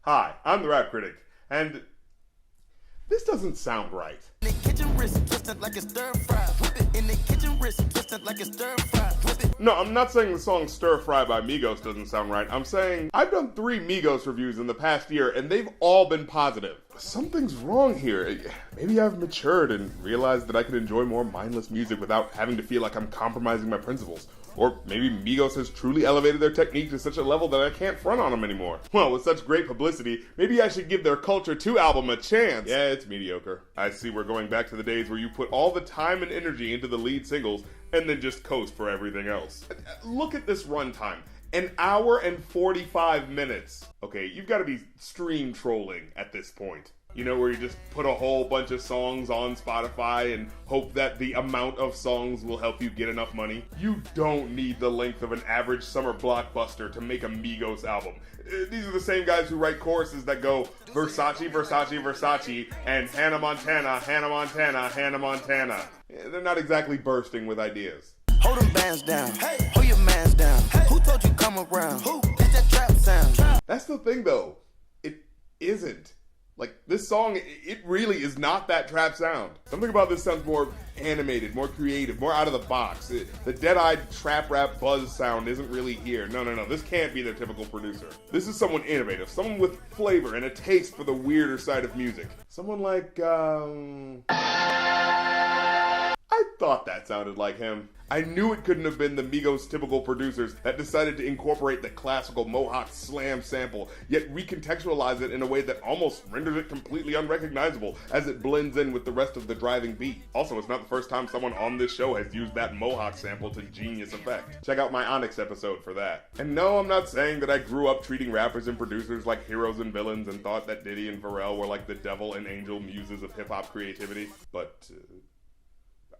Hi, I'm the Rap Critic, and this doesn't sound right. In the kitchen wrist twisted like a stir fry. Whip it in the kitchen wrist twisted like a stir fry. Whip it. No, I'm not saying the song Stir Fry by Migos doesn't sound right. I'm saying I've done 3 Migos reviews in the past year, and they've all been positive. Something's wrong here. Maybe I've matured and realized that I can enjoy more mindless music without having to feel like I'm compromising my principles. Or maybe Migos has truly elevated their technique to such a level that I can't front on them anymore. Well, with such great publicity, maybe I should give their Culture 2 album a chance. Yeah, it's mediocre. I see we're going back to the days where you put all the time and energy into the lead singles and then just coast for everything else. Look at this runtime. 1 hour and 45 minutes. Okay, you've got to be stream trolling at this point. You know, where you just put a whole bunch of songs on Spotify and hope that the amount of songs will help you get enough money. You don't need the length of an average summer blockbuster to make a Migos album. These are the same guys who write choruses that go Versace, Versace, Versace, and Hannah Montana, Hannah Montana, Hannah Montana. They're not exactly bursting with ideas. Hold them bands down. Hey. Hold your mans down. Hey. Who told you come around? Who? That's that trap sound. That's the thing though. It isn't. Like, this song, it really is not that trap sound. Something about this sounds more animated, more creative, more out of the box. The dead-eyed trap rap buzz sound isn't really here. No. This can't be their typical producer. This is someone innovative, someone with flavor and a taste for the weirder side of music. Someone like, I thought that sounded like him. I knew it couldn't have been the Migos' typical producers that decided to incorporate the classical Mohawk slam sample, yet recontextualize it in a way that almost renders it completely unrecognizable as it blends in with the rest of the driving beat. Also, it's not the first time someone on this show has used that Mohawk sample to genius effect. Check out my Onyx episode for that. And no, I'm not saying that I grew up treating rappers and producers like heroes and villains and thought that Diddy and Pharrell were like the devil and angel muses of hip-hop creativity, but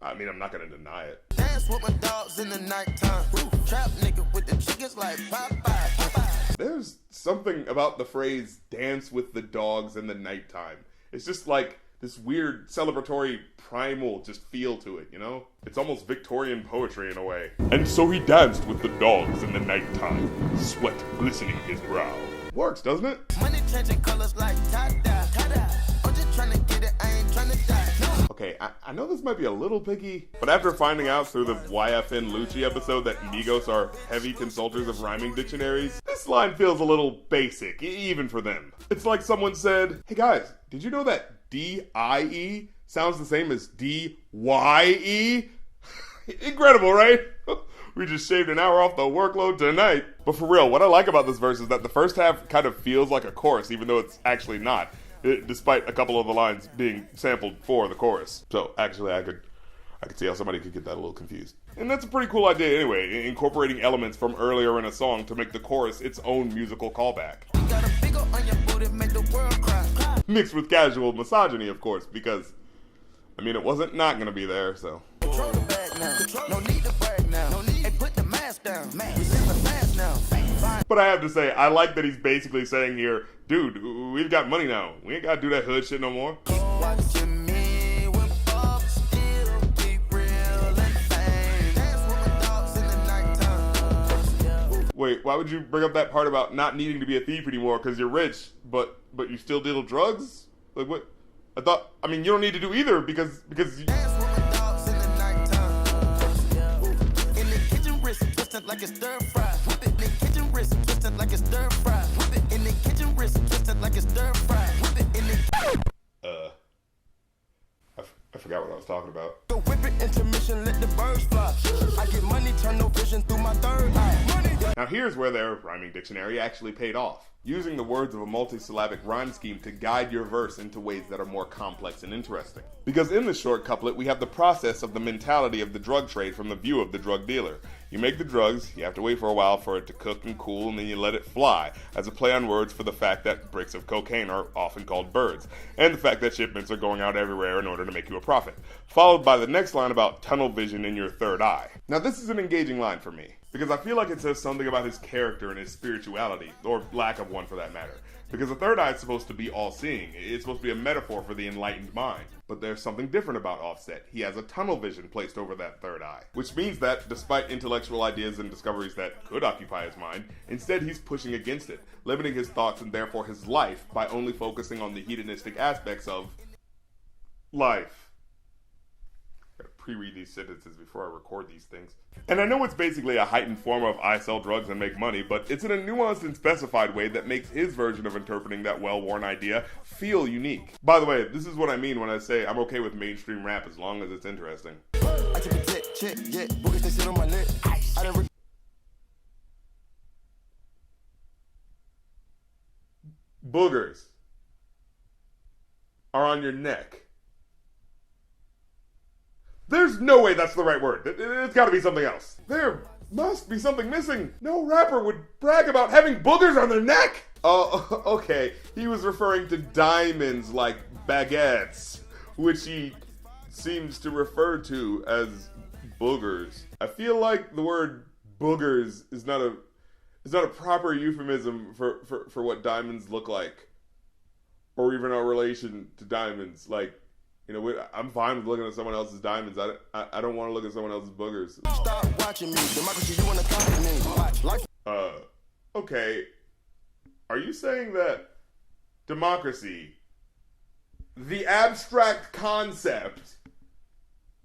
I'm not gonna deny it. Dance with my dogs in the nighttime. Trap nigga with the chickens like Popeye. There's something about the phrase dance with the dogs in the nighttime. It's just like this weird celebratory primal just feel to it, you know? It's almost Victorian poetry in a way. And so he danced with the dogs in the nighttime, sweat glistening his brow. Works, doesn't it? Money changing colors like tie-dye. I'm just trying to get it, I ain't trying to die. No. Okay, I know this might be a little picky, but after finding out through the YFN Lucci episode that Migos are heavy consultors of rhyming dictionaries, this line feels a little basic, even for them. It's like someone said, hey guys, did you know that D-I-E sounds the same as D-Y-E? Incredible, right? We just shaved an hour off the workload tonight. But for real, what I like about this verse is that the first half kind of feels like a chorus, even though it's actually not. Despite a couple of the lines being sampled for the chorus. So actually I could see how somebody could get that a little confused. And that's a pretty cool idea anyway, incorporating elements from earlier in a song to make the chorus its own musical callback. You got a big ol' on your booty, make the world cry. Mixed with casual misogyny, of course, because, it wasn't not gonna be there, so. Control the bag now. No need to brag now. No need. Hey, put the mask down. We live fast now. But I have to say, I like that he's basically saying here, dude, we've got money now. We ain't gotta do that hood shit no more. Watching me when Bob still be real and fame. Dance with my dogs in the nighttime. Wait, why would you bring up that part about not needing to be a thief anymore because you're rich, but you still deal drugs? Like what? I thought, you don't need to do either because you... Dance with my dogs in the nighttime. In the kitchen wrist twisted like a stir fry. Whip it in the kitchen wrist twisted like a stir fry. Whip it in the kitchen wrist twisted like a stir fry. Whip it in the... I forgot what I was talking about. Go whip it, intermission, let the birds fly. I get money, turn no vision through my third eye. Money. Now here's where their rhyming dictionary actually paid off. Using the words of a multisyllabic rhyme scheme to guide your verse into ways that are more complex and interesting. Because in the short couplet, we have the process of the mentality of the drug trade from the view of the drug dealer. You make the drugs, you have to wait for a while for it to cook and cool, and then you let it fly, as a play on words for the fact that bricks of cocaine are often called birds, and the fact that shipments are going out everywhere in order to make you a profit. Followed by the next line about tunnel vision in your third eye. Now this is an engaging line for me, because I feel like it says something about his character and his spirituality, or lack of one for that matter. because the third eye is supposed to be all-seeing. It's supposed to be a metaphor for the enlightened mind. But there's something different about Offset. He has a tunnel vision placed over that third eye, which means that, despite intellectual ideas and discoveries that could occupy his mind, instead he's pushing against it, limiting his thoughts and therefore his life by only focusing on the hedonistic aspects of life. Gotta pre-read these sentences before I record these things. And I know it's basically a heightened form of I sell drugs and make money, but it's in a nuanced and specified way that makes his version of interpreting that well-worn idea feel unique. By the way, this is what I mean when I say I'm okay with mainstream rap as long as it's interesting. Boogers are on your neck. There's no way that's the right word. It's gotta be something else. There must be something missing. No rapper would brag about having boogers on their neck. Oh, okay. He was referring to diamonds like baguettes, which he seems to refer to as boogers. I feel like the word boogers is not a proper euphemism for what diamonds look like, or even our relation to diamonds. Like, you know, I'm fine with looking at someone else's diamonds. I don't want to look at someone else's boogers. Stop watching me. Democracy, you wanna copy me. Life. Okay. Are you saying that democracy, the abstract concept,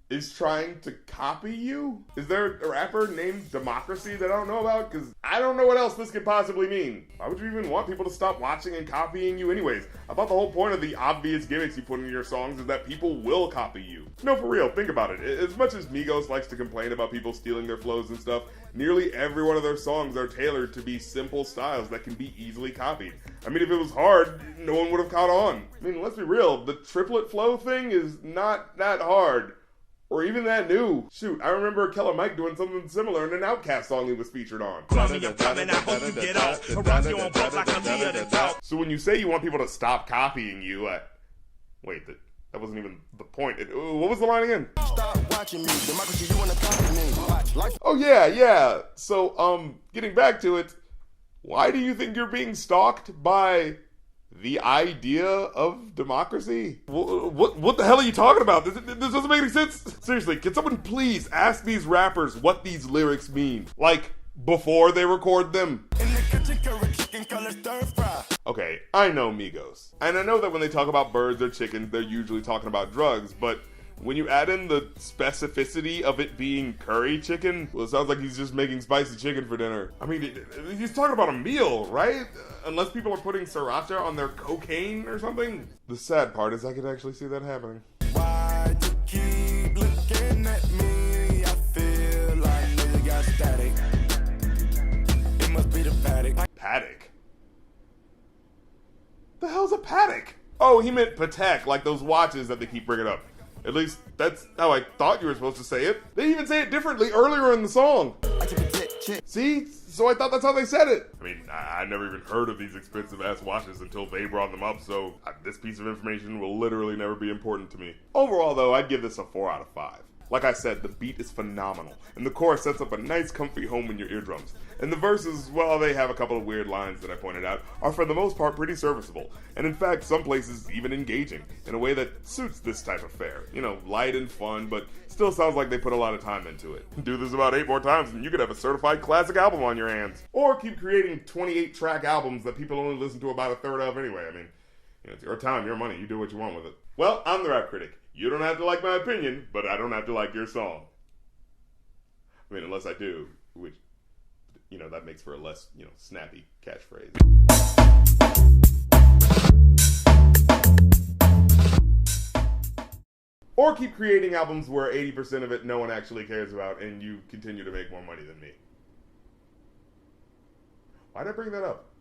is trying to copy you? Is there a rapper named Democracy that I don't know about? Because I don't know what else this could possibly mean. Why would you even want people to stop watching and copying you anyways? I thought the whole point of the obvious gimmicks you put in your songs is that people will copy you. No, for real, think about it. As much as Migos likes to complain about people stealing their flows and stuff, nearly every one of their songs are tailored to be simple styles that can be easily copied. I mean, if it was hard, no one would have caught on. I mean, let's be real, the triplet flow thing is not that hard. Or even that new. Shoot, I remember Killer Mike doing something similar in an Outkast song he was featured on. So when you say you want people to stop copying you, wait, that wasn't even the point. What was the line again? Stop watching me. Democracy, you wanna copy me. Life. Oh yeah. So, getting back to it, why do you think you're being stalked by the idea of democracy? What the hell are you talking about? This doesn't make any sense. Seriously, can someone please ask these rappers what these lyrics mean? Like, before they record them? In the kitchen, curry chicken color stir fry. Okay, I know Migos. And I know that when they talk about birds or chickens, they're usually talking about drugs, but when you add in the specificity of it being curry chicken, well, it sounds like he's just making spicy chicken for dinner. I mean, he's talking about a meal, right? Unless people are putting sriracha on their cocaine or something. The sad part is I could actually see that happening. Why you keep looking at me? I feel like you got static. It must be the paddock. Paddock? The hell's a paddock? Oh, he meant Patek, like those watches that they keep bringing up. At least, that's how I thought you were supposed to say it. They even say it differently earlier in the song. See? So I thought that's how they said it. I mean, I never even heard of these expensive-ass watches until they brought them up, so this piece of information will literally never be important to me. Overall, though, I'd give this a 4 out of 5. Like I said, the beat is phenomenal, and the chorus sets up a nice comfy home in your eardrums. And the verses, well, they have a couple of weird lines that I pointed out, are for the most part pretty serviceable, and in fact, some places even engaging, in a way that suits this type of fare. You know, light and fun, but still sounds like they put a lot of time into it. Do this about 8 more times and you could have a certified classic album on your hands. Or keep creating 28-track albums that people only listen to about a third of anyway. I mean, you know, it's your time, your money, you do what you want with it. Well, I'm the Rap Critic. You don't have to like my opinion, but I don't have to like your song. I mean, unless I do, which, you know, that makes for a less, you know, snappy catchphrase. Or keep creating albums where 80% of it no one actually cares about and you continue to make more money than me. Why'd I bring that up?